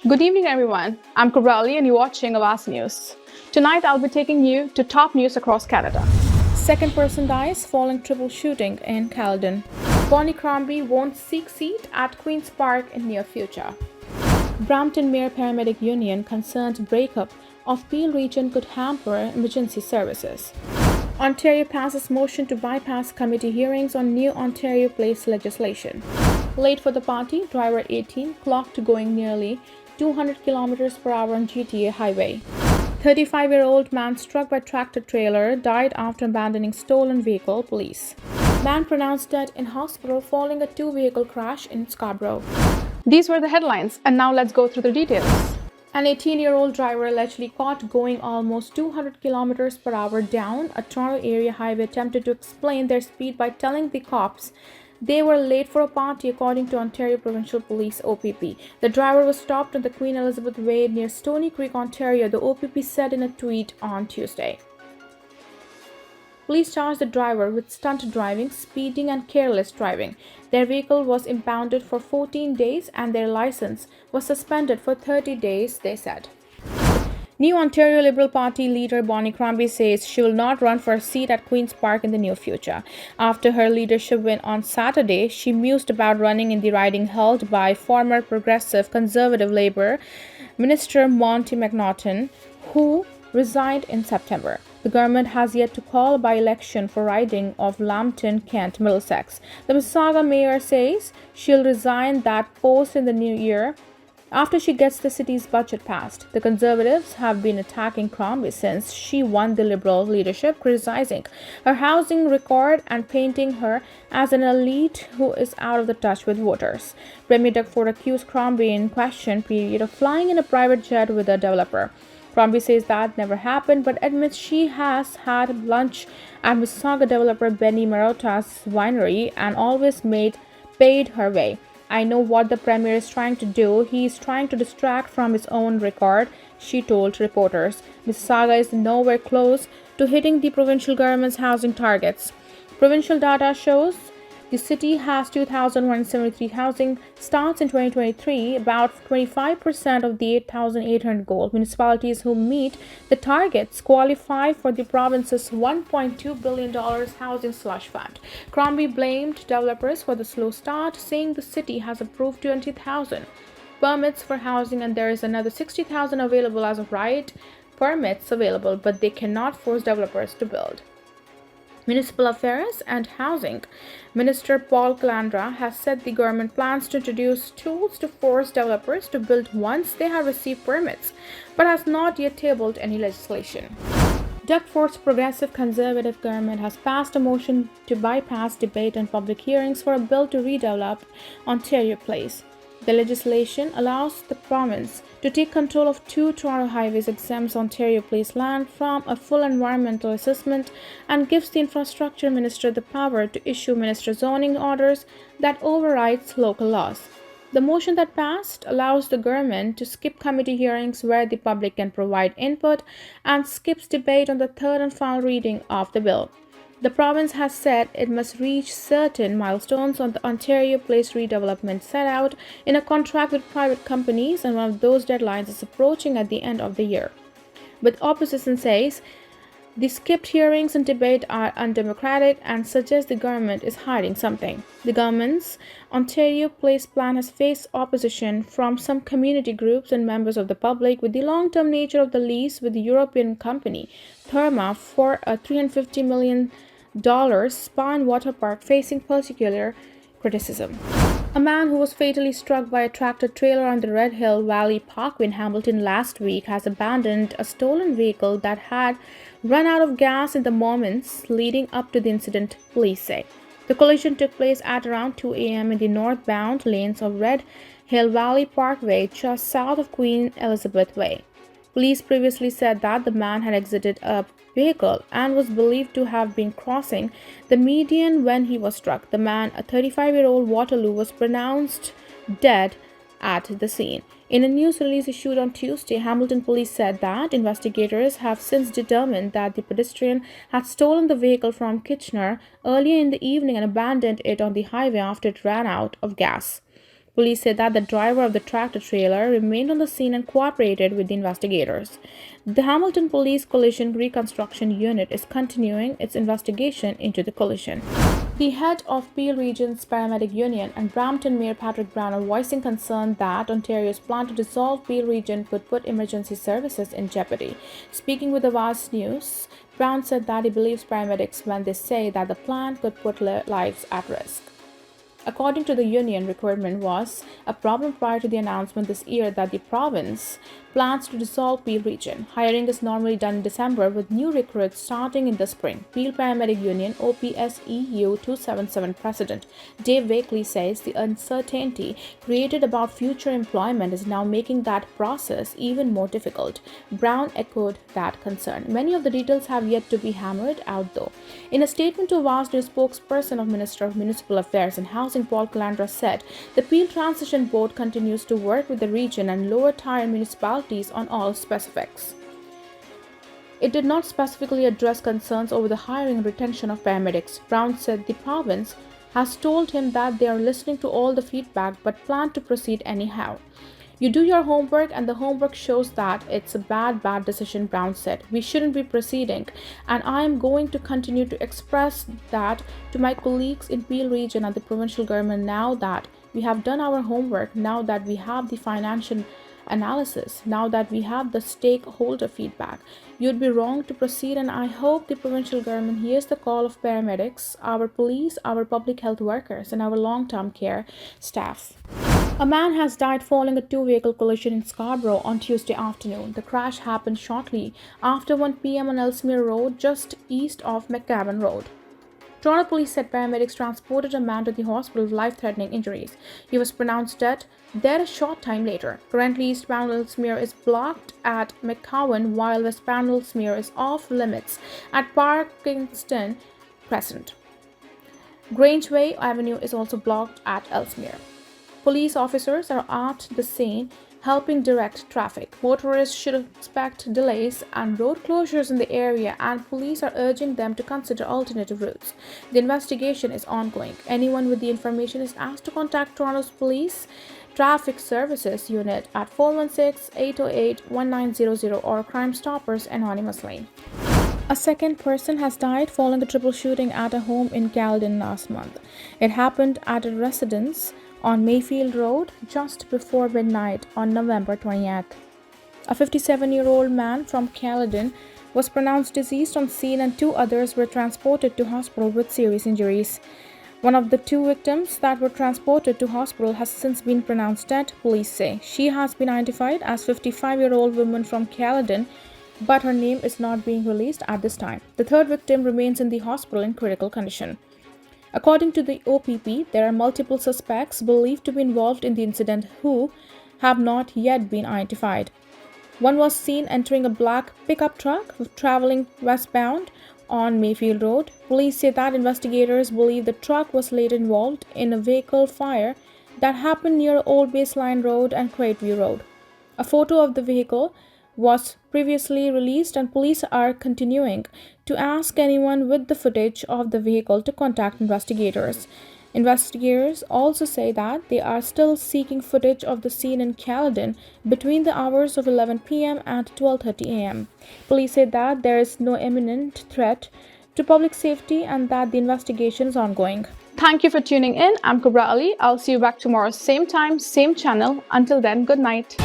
Good evening, everyone. I'm Kubrali, and you're watching Awaz News. Tonight, I'll be taking you to top news across Canada. Second person dies following triple shooting in Caledon. Bonnie Crombie won't seek seat at Queen's Park in near future. Brampton Mayor Paramedic Union concerned breakup of Peel region could hamper emergency services. Ontario passes motion to bypass committee hearings on new Ontario Place legislation. Late for the party, driver 18 clocked going nearly 200 kilometers per hour on GTA highway. 35-year-old man struck by tractor trailer died after abandoning stolen vehicle, police. Man pronounced dead in hospital following a two-vehicle crash in Scarborough. These were the headlines, and now let's go through the details. An 18-year-old driver allegedly caught going almost 200 kilometers per hour down a Toronto area highway attempted to explain their speed by telling the cops they were late for a party, according to Ontario Provincial Police OPP. The driver was stopped on the Queen Elizabeth Way near Stony Creek, Ontario, the OPP said in a tweet on Tuesday. Police charged the driver with stunt driving, speeding, and careless driving. Their vehicle was impounded for 14 days and their license was suspended for 30 days, they said. New Ontario Liberal Party leader Bonnie Crombie says she will not run for a seat at Queen's Park in the near future. After her leadership win on Saturday, she mused about running in the riding held by former Progressive Conservative Labour Minister Monty McNaughton, who resigned in September. The government has yet to call a by-election for riding of Lambton, Kent, Middlesex. The Mississauga mayor says she'll resign that post in the new year after she gets the city's budget passed. The Conservatives have been attacking Crombie since she won the Liberal leadership, criticizing her housing record and painting her as an elite who is out of the touch with voters. Premier Doug Ford accused Crombie in question period of flying in a private jet with a developer. Crombie says that never happened, but admits she has had lunch at Mississauga developer Benny Marotta's winery and always paid her way. I know what the Premier is trying to do. He is trying to distract from his own record, she told reporters. Mississauga is nowhere close to hitting the provincial government's housing targets. Provincial data shows the city has 2,173 housing starts in 2023, about 25% of the 8,800 goal. Municipalities who meet the targets qualify for the province's $1.2 billion housing slush fund. Crombie blamed developers for the slow start, saying the city has approved 20,000 permits for housing and there is another 60,000 available as of right permits available, but they cannot force developers to build. Municipal Affairs and Housing Minister Paul Calandra has said the government plans to introduce tools to force developers to build once they have received permits, but has not yet tabled any legislation. Doug Ford's Progressive Conservative government has passed a motion to bypass debate and public hearings for a bill to redevelop Ontario Place. The legislation allows the province to take control of two Toronto highways, exempts Ontario Place land from a full environmental assessment, and gives the infrastructure minister the power to issue minister zoning orders that overrides local laws. The motion that passed allows the government to skip committee hearings where the public can provide input and skips debate on the third and final reading of the bill. The province has said it must reach certain milestones on the Ontario Place redevelopment set out in a contract with private companies, and one of those deadlines is approaching at the end of the year. But opposition says the skipped hearings and debate are undemocratic and suggests the government is hiding something. The government's Ontario Place plan has faced opposition from some community groups and members of the public, with the long-term nature of the lease with the European company Therma for a $350 million spa and water park facing particular criticism. A man who was fatally struck by a tractor trailer on the Red Hill Valley Parkway in Hamilton last week has abandoned a stolen vehicle that had run out of gas in the moments leading up to the incident, police say. The collision took place at around 2 a.m. in the northbound lanes of Red Hill Valley Parkway, just south of Queen Elizabeth Way. Police previously said that the man had exited a vehicle and was believed to have been crossing the median when he was struck. The man, a 35-year-old Waterloo, was pronounced dead at the scene. In a news release issued on Tuesday, Hamilton police said that investigators have since determined that the pedestrian had stolen the vehicle from Kitchener earlier in the evening and abandoned it on the highway after it ran out of gas. Police said that the driver of the tractor-trailer remained on the scene and cooperated with the investigators. The Hamilton Police Collision Reconstruction Unit is continuing its investigation into the collision. The head of Peel Region's Paramedic Union and Brampton Mayor Patrick Brown are voicing concern that Ontario's plan to dissolve Peel Region could put emergency services in jeopardy. Speaking with Awaz News, Brown said that he believes paramedics when they say that the plan could put lives at risk. According to the union, recruitment was a problem prior to the announcement this year that the province plans to dissolve Peel Region. Hiring is normally done in December with new recruits starting in the spring. Peel Paramedic Union OPSEU 277 President Dave Wakely says the uncertainty created about future employment is now making that process even more difficult. Brown echoed that concern. Many of the details have yet to be hammered out though. In a statement to Awaz News, spokesperson of Minister of Municipal Affairs and Housing Paul Calandra said the Peel Transition Board continues to work with the region and lower tier municipalities on all specifics. It did not specifically address concerns over the hiring and retention of paramedics. Brown said the province has told him that they are listening to all the feedback but plan to proceed anyhow. You do your homework and the homework shows that it's a bad decision, Brown said. We shouldn't be proceeding and I am going to continue to express that to my colleagues in Peel Region and the provincial government now that we have done our homework, now that we have the financial analysis, now that we have the stakeholder feedback. You'd be wrong to proceed and I hope the provincial government hears the call of paramedics, our police, our public health workers and our long-term care staff. A man has died following a two-vehicle collision in Scarborough on Tuesday afternoon. The crash happened shortly after 1 p.m. on Ellesmere Road, just east of McGavin Road. Toronto police said paramedics transported a man to the hospital with life-threatening injuries. He was pronounced dead there a short time later. Currently, eastbound Ellesmere is blocked at McCowan, while westbound Ellesmere is off limits at Parkinson Crescent. Grangeway Avenue is also blocked at Ellesmere. Police officers are at the scene helping direct traffic. Motorists should expect delays and road closures in the area, and police are urging them to consider alternative routes. The investigation is ongoing. Anyone with the information is asked to contact Toronto's Police Traffic Services Unit at 416-808-1900 or Crime Stoppers anonymously. A second person has died following a triple shooting at a home in Caledon last month. It happened at a residence on Mayfield Road just before midnight on November 20th. A 57-year-old man from Caledon was pronounced deceased on scene and two others were transported to hospital with serious injuries. One of the two victims that were transported to hospital has since been pronounced dead, police say. She has been identified as 55-year-old woman from Caledon, but her name is not being released at this time. The third victim remains in the hospital in critical condition. According to the OPP, there are multiple suspects believed to be involved in the incident who have not yet been identified. One was seen entering a black pickup truck traveling westbound on Mayfield Road. Police say that investigators believe the truck was later involved in a vehicle fire that happened near Old Baseline Road and Crateview Road. A photo of the vehicle was previously released and police are continuing to ask anyone with the footage of the vehicle to contact investigators. Investigators also say that they are still seeking footage of the scene in Caledon between the hours of 11 p.m. and 12:30 a.m. Police say that there is no imminent threat to public safety and that the investigation is ongoing. Thank you for tuning in. I'm Kubra Ali. I'll see you back tomorrow, same time, same channel. Until then, good night.